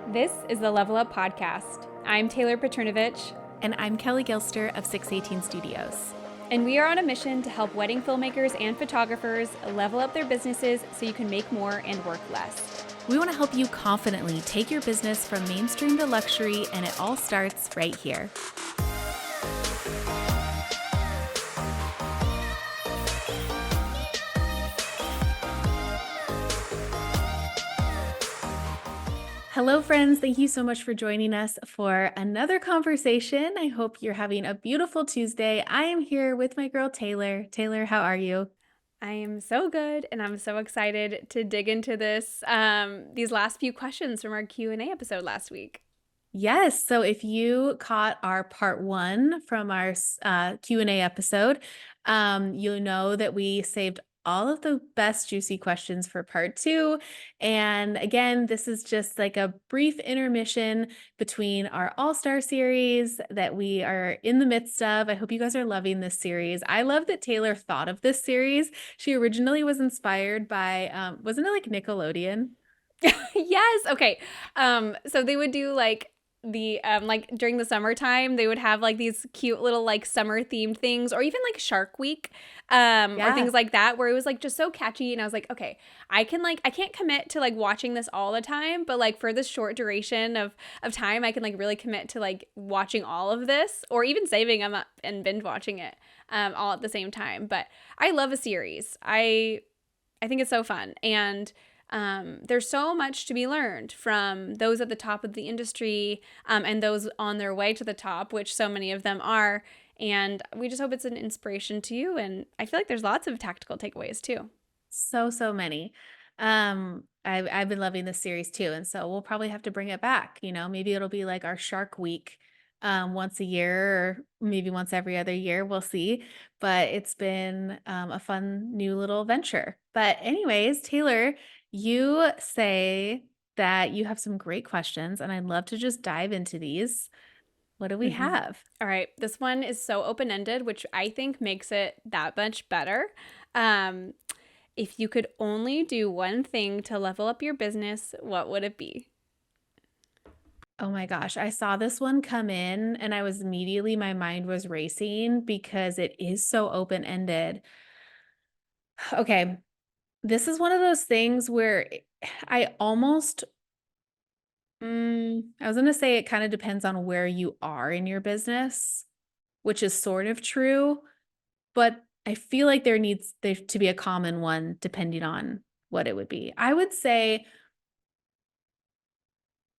This is the Level Up Podcast. I'm Taylor Petrinovich. And I'm Kelley Gilster of 618 Studios. And we are on a mission to help wedding filmmakers and photographers level up their businesses so you can make more and work less. We want to help you confidently take your business from mainstream to luxury, and it all starts right here. Hello, friends. Thank you so much for joining us for another conversation. I hope you're having a beautiful Tuesday. I am here with my girl, Taylor. Taylor, how are you? I am so good, and I'm so excited to dig into these last few questions from our Q&A episode last week. Yes. So if you caught our part one from our Q&A episode, you'll know that we saved all of the best juicy questions for part two. And again, this is just like a brief intermission between our All-Star series that we are in the midst of. I hope you guys are loving this series. I love that Taylor thought of this series. She originally was inspired by, wasn't it like Nickelodeon? Yes. Okay. So they would do like during the summertime, they would have like these cute little like summer themed things, or even like Shark Week, or things like that, where it was like just so catchy. And I was like, okay, I can't commit to like watching this all the time, but like for this short duration of time, I can like really commit to like watching all of this, or even saving them up and binge watching it, all at the same time. But I love a series. I think it's so fun. And there's so much to be learned from those at the top of the industry, and those on their way to the top, which so many of them are. And we just hope it's an inspiration to you. And I feel like there's lots of tactical takeaways too. So many. I've been loving this series too. And so we'll probably have to bring it back. Maybe it'll be like our Shark Week, once a year, or maybe once every other year. We'll see. But it's been a fun new little venture. But anyways, Taylor, you say that you have some great questions, and I'd love to just dive into these. What do we have? All right. This one is so open-ended, which I think makes it that much better. If you could only do one thing to level up your business, what would it be? Oh my gosh, I saw this one come in and my mind was racing because it is so open-ended. Okay, this is one of those things where I almost, I was going to say it kind of depends on where you are in your business, which is sort of true, but I feel like there needs to be a common one depending on what it would be. I would say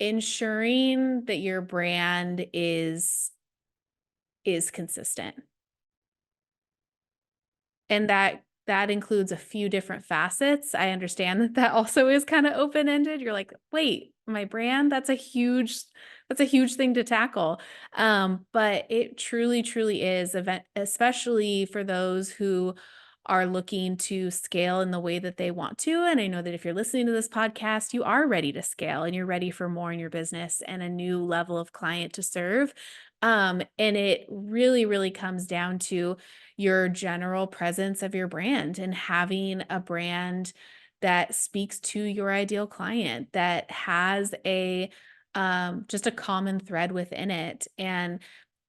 ensuring that your brand is consistent. And that includes a few different facets. I understand that also is kind of open-ended. You're like, "Wait, my brand? That's a huge thing to tackle." But it truly is especially for those who are looking to scale in the way that they want to. And I know that if you're listening to this podcast, you are ready to scale and you're ready for more in your business and a new level of client to serve. And it really comes down to your general presence of your brand and having a brand that speaks to your ideal client, that has just a common thread within it. And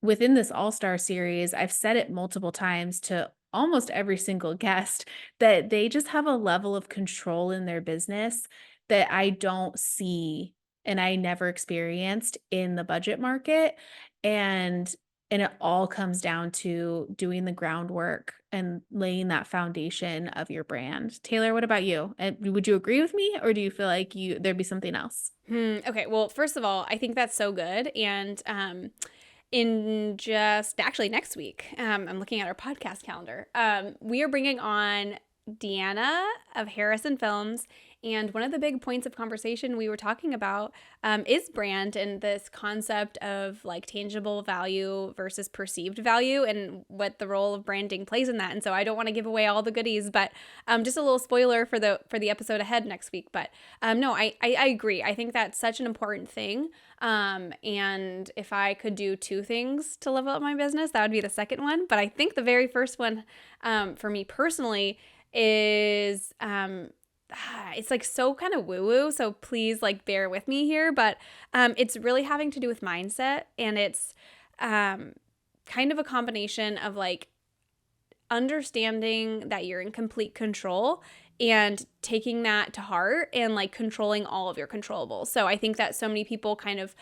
within this All-Star series, I've said it multiple times to almost every single guest that they just have a level of control in their business that I don't see and I never experienced in the budget market. And it all comes down to doing the groundwork and laying that foundation of your brand. Taylor, what about you? And would you agree with me, or do you feel like there'd be something else? Okay. Well, first of all, I think that's so good. And in just actually next week, I'm looking at our podcast calendar. We are bringing on Deanna of Harrison Films. And one of the big points of conversation we were talking about is brand, and this concept of like tangible value versus perceived value, and what the role of branding plays in that. And so I don't want to give away all the goodies, but just a little spoiler for the episode ahead next week. But no, I agree. I think that's such an important thing. And if I could do two things to level up my business, that would be the second one. But I think the very first one, for me personally, is it's like so kind of woo woo. So please like bear with me here. But it's really having to do with mindset. And it's um, kind of a combination of like understanding that you're in complete control and taking that to heart and like controlling all of your controllables. So I think that so many people kind of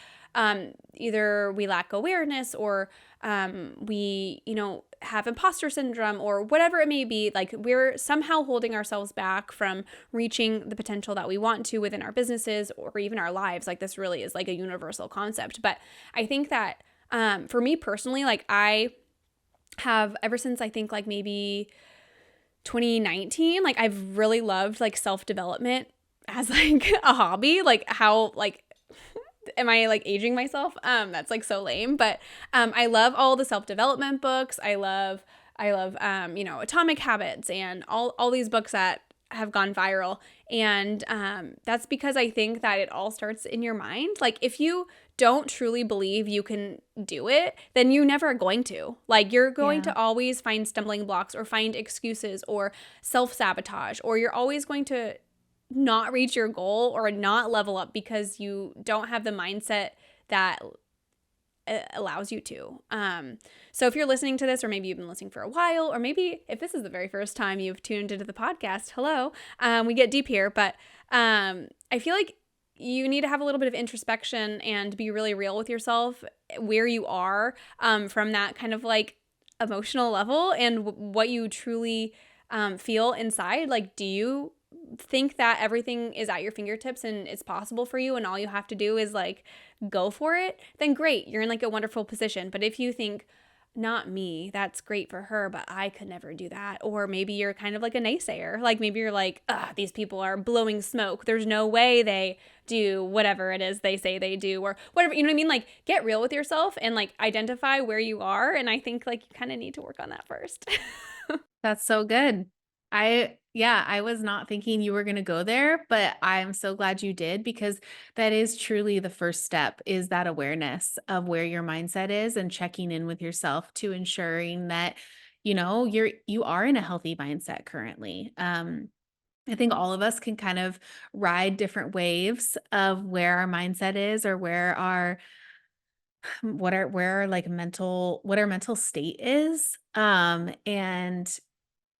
either we lack awareness or we, have imposter syndrome or whatever it may be. Like we're somehow holding ourselves back from reaching the potential that we want to within our businesses or even our lives. Like this really is like a universal concept. But I think that for me personally, like I have ever since I think like maybe 2019, like I've really loved like self-development as like a hobby. Like how like am I like aging myself? That's like so lame, but I love all the self-development books. I love Atomic Habits and all these books that have gone viral. And that's because I think that it all starts in your mind. Like if you don't truly believe you can do it, then you never are going to. Like you're going Yeah. to always find stumbling blocks or find excuses or self-sabotage, or you're always going to not reach your goal or not level up because you don't have the mindset that allows you to. So if you're listening to this, or maybe you've been listening for a while, or maybe if this is the very first time you've tuned into the podcast, hello, we get deep here, but I feel like you need to have a little bit of introspection and be really real with yourself where you are from that kind of like emotional level and what you truly feel inside. Like, do you think that everything is at your fingertips and it's possible for you and all you have to do is like go for it? Then great, you're in like a wonderful position. But if you think, not me, that's great for her, but I could never do that. Or maybe you're kind of like a naysayer. Like maybe you're like, these people are blowing smoke. There's no way they do whatever it is they say they do or whatever. You know what I mean? Like get real with yourself and like identify where you are. And I think like you kind of need to work on that first. That's so good. I was not thinking you were going to go there, but I'm so glad you did because that is truly the first step is that awareness of where your mindset is and checking in with yourself to ensuring that you are in a healthy mindset currently. I think all of us can kind of ride different waves of where our mindset is or where our what our mental state is. And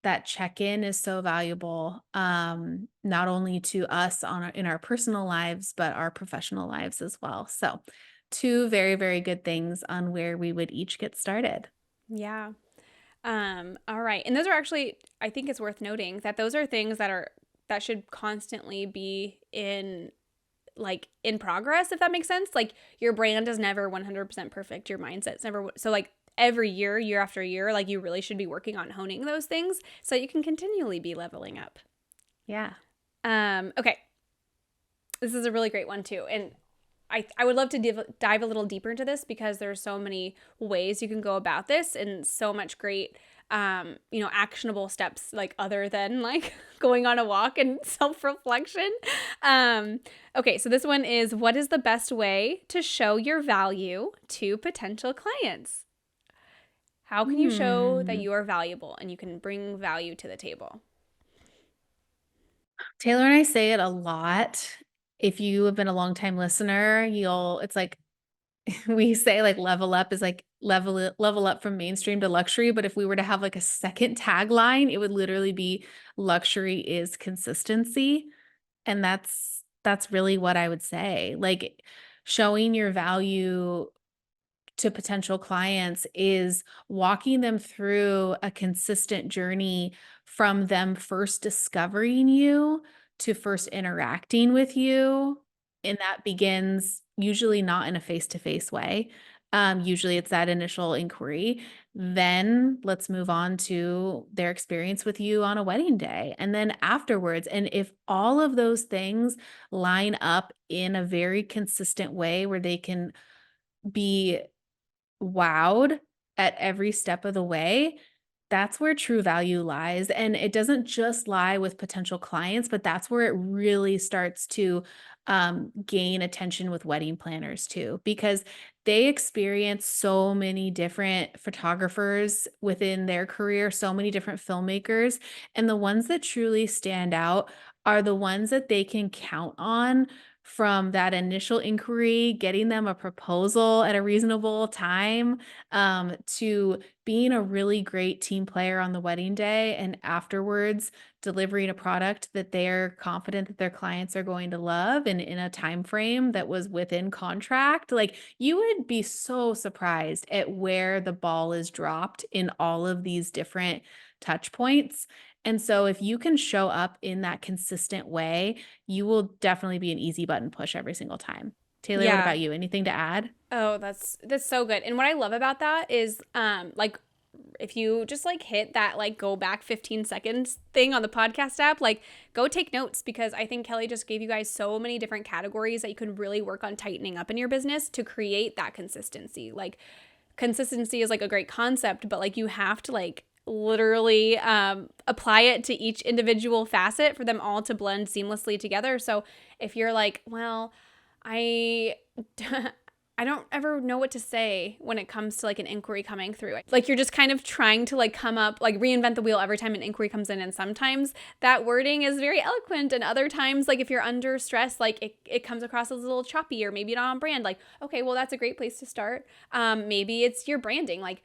that check-in is so valuable, not only to us in our personal lives, but our professional lives as well. So, two very, very good things on where we would each get started. Yeah. All right. And those are actually, I think it's worth noting that those are things that should constantly be in progress, if that makes sense. Like your brand is never 100% perfect. Your mindset's never, so like every year after year, like you really should be working on honing those things so you can continually be leveling up. Yeah. Okay. This is a really great one too. And I would love to dive a little deeper into this because there's so many ways you can go about this and so much great, actionable steps like other than like going on a walk and self-reflection. Okay, so this one is, what is the best way to show your value to potential clients? How can you show that Hmm. you are valuable and you can bring value to the table? Taylor and I say it a lot. If you have been a long time listener, it's like we say like level up is like level up from mainstream to luxury, but if we were to have like a second tagline, it would literally be luxury is consistency. And that's really what I would say. Like showing your value to potential clients is walking them through a consistent journey from them first discovering you to first interacting with you. And that begins usually not in a face to face way. Usually it's that initial inquiry. Then let's move on to their experience with you on a wedding day. And then afterwards, and if all of those things line up in a very consistent way where they can be wowed at every step of the way, that's where true value lies. And it doesn't just lie with potential clients, but that's where it really starts to gain attention with wedding planners too, because they experience so many different photographers within their career, so many different filmmakers. And the ones that truly stand out are the ones that they can count on from that initial inquiry, getting them a proposal at a reasonable time, to being a really great team player on the wedding day and afterwards delivering a product that they're confident that their clients are going to love and in a time frame that was within contract. Like, you would be so surprised at where the ball is dropped in all of these different touch points. And so if you can show up in that consistent way, you will definitely be an easy button push every single time. Taylor, what Yeah. about you? Anything to add? Oh, that's so good. And what I love about that is like if you just like hit that like go back 15 seconds thing on the podcast app, like go take notes, because I think Kelley just gave you guys so many different categories that you can really work on tightening up in your business to create that consistency. Like consistency is like a great concept, but like you have to like literally apply it to each individual facet for them all to blend seamlessly together. So if you're like, well, I I don't ever know what to say when it comes to like an inquiry coming through. Like you're just kind of trying to like come up, like reinvent the wheel every time an inquiry comes in. And sometimes that wording is very eloquent. And other times, like if you're under stress, like it comes across as a little choppy or maybe not on brand. Like, okay, well, that's a great place to start. Maybe it's your branding. Like,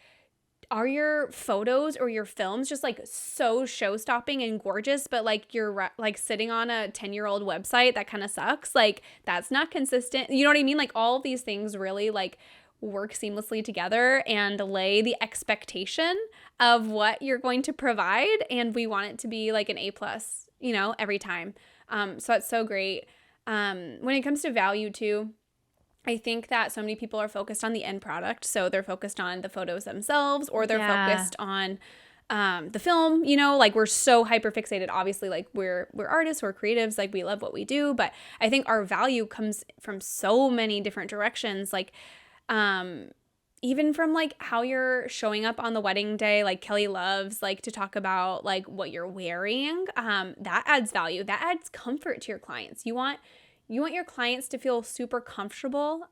are your photos or your films just like so show-stopping and gorgeous, but like you're like sitting on a 10-year-old website that kind of sucks? Like that's not consistent. You know what I mean? Like all of these things really like work seamlessly together and lay the expectation of what you're going to provide, and we want it to be like an A plus, you know, every time. So that's so great. When it comes to value too, I think that so many people are focused on the end product. So they're focused on the photos themselves, or they're Yeah. focused on the film, you know, like we're so hyper fixated. Obviously, like we're artists, we're creatives, like we love what we do. But I think our value comes from so many different directions. Like um, even from like how you're showing up on the wedding day. Like Kelley loves like to talk about like what you're wearing. That adds value. That adds comfort to your clients. You want your clients to feel super comfortable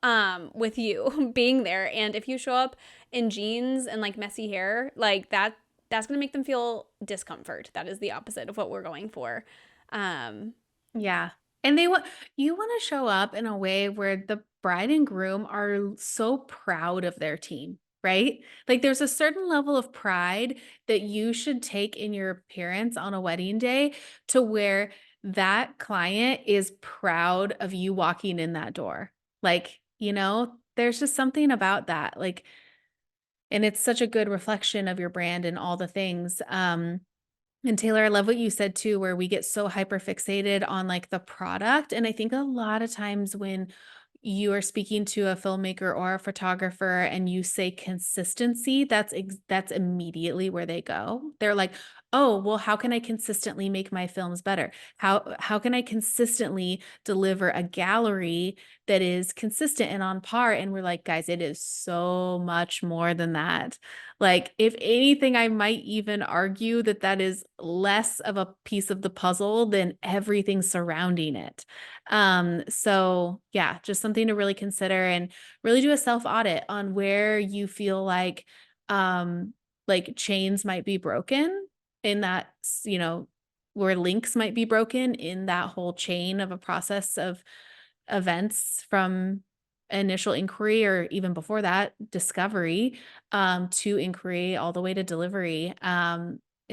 with you being there. And if you show up in jeans and like messy hair, like that's going to make them feel discomfort. That is the opposite of what we're going for. Um, Yeah. And you want to show up in a way where the bride and groom are so proud of their team, right? Like there's a certain level of pride that you should take in your appearance on a wedding day to where that client is proud of you walking in that door. Like, there's just something about that. Like, and it's such a good reflection of your brand and all the things. And Taylor, I love what you said too, where we get so hyper fixated on like the product. And I think a lot of times when you are speaking to a filmmaker or a photographer and you say consistency, that's immediately where they go. They're like, "Oh, well, how can I consistently make my films better? How can I consistently deliver a gallery that is consistent and on par?" And we're like, "Guys, it is so much more than that." Like, if anything, I might even argue that that is less of a piece of the puzzle than everything surrounding it. So yeah, just something to really consider and really do a self audit on where you feel like chains might be broken in that, where links might be broken in that whole chain of a process of events from initial inquiry or even before that, discovery, to inquiry all the way to delivery.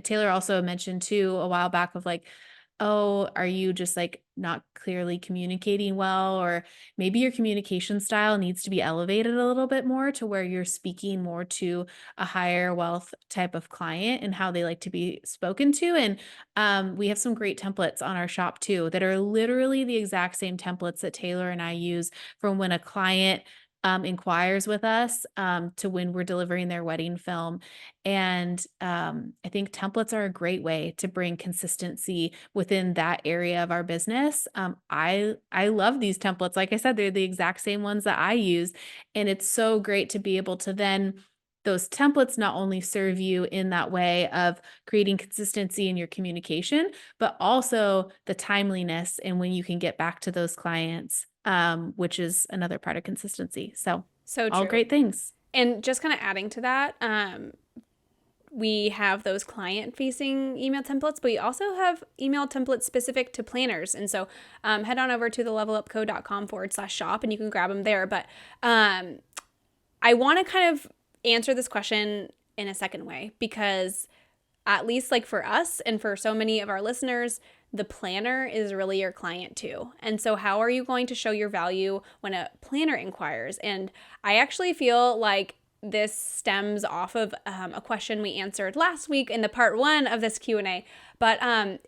Taylor also mentioned too a while back of like, oh, are you just like not clearly communicating well? Or maybe your communication style needs to be elevated a little bit more to where you're speaking more to a higher wealth type of client and how they like to be spoken to. And we have some great templates on our shop too that are literally the exact same templates that Taylor and I use from when a client inquires with us to when we're delivering their wedding film. And I think templates are a great way to bring consistency within that area of our business. I love these templates. Like I said, they're the exact same ones that I use, and it's so great to be able to then those templates not only serve you in that way of creating consistency in your communication, but also the timeliness and when you can get back to those clients, which is another part of consistency. So so all true. great things. And just kind of adding to that, we have those client-facing email templates, but we also have email templates specific to planners. And so head on over to thelevelupco.com/shop and you can grab them there. But I want to kind of answer this question in a second way, because at least like for us and for so many of our listeners, the planner is really your client too. And so how are you going to show your value when a planner inquires? And I actually feel like this stems off of a question we answered last week in the part 1 of this Q&A, but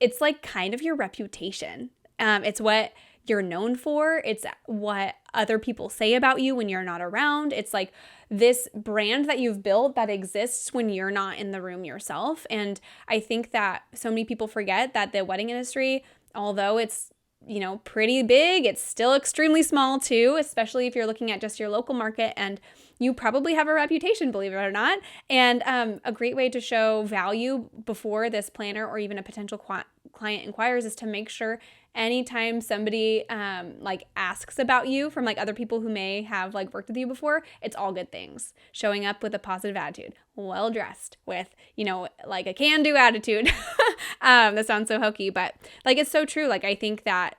it's like kind of your reputation. It's what you're known for. It's what other people say about you when you're not around. It's like this brand that you've built that exists when you're not in the room yourself. And I think that so many people forget that the wedding industry, although it's, you know, pretty big, it's still extremely small too, especially if you're looking at just your local market, and you probably have a reputation, believe it or not. And a great way to show value before this planner or even a potential client inquires is to make sure anytime somebody like asks about you from like other people who may have like worked with you before, it's all good things. Showing up with a positive attitude, well dressed, with, you know, like a can-do attitude. That sounds so hokey, but like it's so true. Like I think that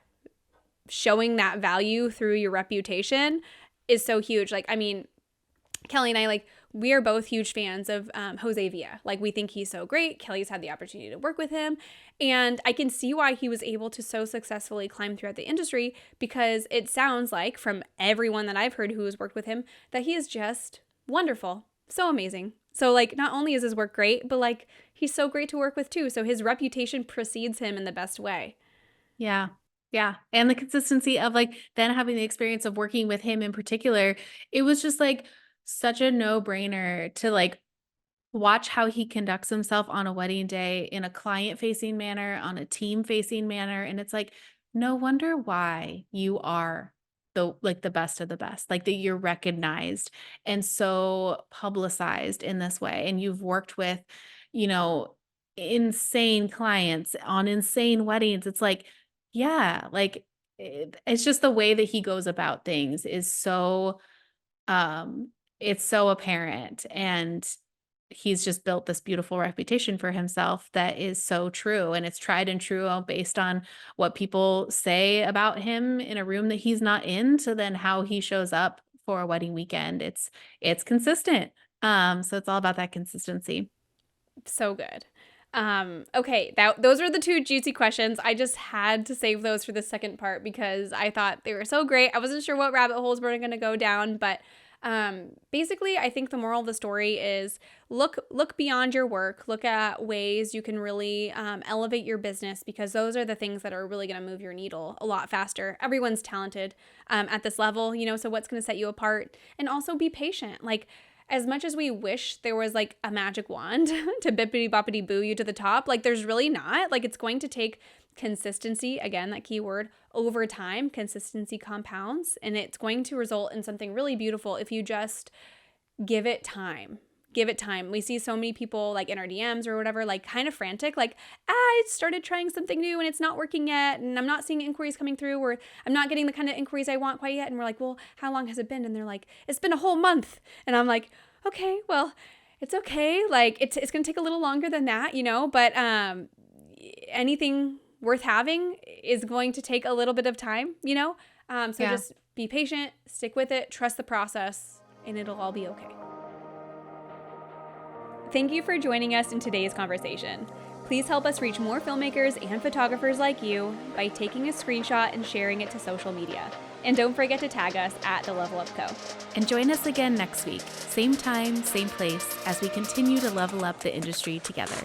showing that value through your reputation is so huge. Like, I mean, Kelley and I, like, we are both huge fans of Jose Villa. Like, we think he's so great. Kelley's had the opportunity to work with him. And I can see why he was able to so successfully climb throughout the industry, because it sounds like from everyone that I've heard who has worked with him that he is just wonderful. So amazing. So, like, not only is his work great, but, like, he's so great to work with, too. So his reputation precedes him in the best way. Yeah. Yeah. And the consistency of like then having the experience of working with him in particular, it was just like such a no-brainer to like watch how he conducts himself on a wedding day in a client-facing manner, on a team-facing manner. And it's like, no wonder why you are the best of the best, like that you're recognized and so publicized in this way. And you've worked with, you know, insane clients on insane weddings. It's like, yeah, like it's just the way that he goes about things is so it's so apparent, and he's just built this beautiful reputation for himself that is so true, and it's tried and true based on what people say about him in a room that he's not in, so then how he shows up for a wedding weekend. It's consistent. So it's all about that consistency. So good. Okay, those are the 2 juicy questions. I just had to save those for the second part because I thought they were so great. I wasn't sure what rabbit holes we're going to go down, but basically, I think the moral of the story is look beyond your work. Look at ways you can really elevate your business, because those are the things that are really going to move your needle a lot faster. Everyone's talented at this level, you know, so what's going to set you apart? And also be patient. Like, as much as we wish there was like a magic wand to bippity boppity boo you to the top, like there's really not. Like, it's going to take consistency, again, that key word, over time. Consistency compounds, and it's going to result in something really beautiful if you just give it time. Give it time. We see so many people like in our DMs or whatever, like kind of frantic, like, I started trying something new and it's not working yet, and I'm not seeing inquiries coming through, or I'm not getting the kind of inquiries I want quite yet. And we're like, well, how long has it been? And they're like, it's been a whole month. And I'm like, okay, well, it's okay. Like it's going to take a little longer than that, you know, but anything worth having is going to take a little bit of time, you know? So yeah. Just be patient, stick with it, trust the process, and it'll all be okay. Thank you for joining us in today's conversation. Please help us reach more filmmakers and photographers like you by taking a screenshot and sharing it to social media. And don't forget to tag us at The Level Up Co. And join us again next week, same time, same place, as we continue to level up the industry together.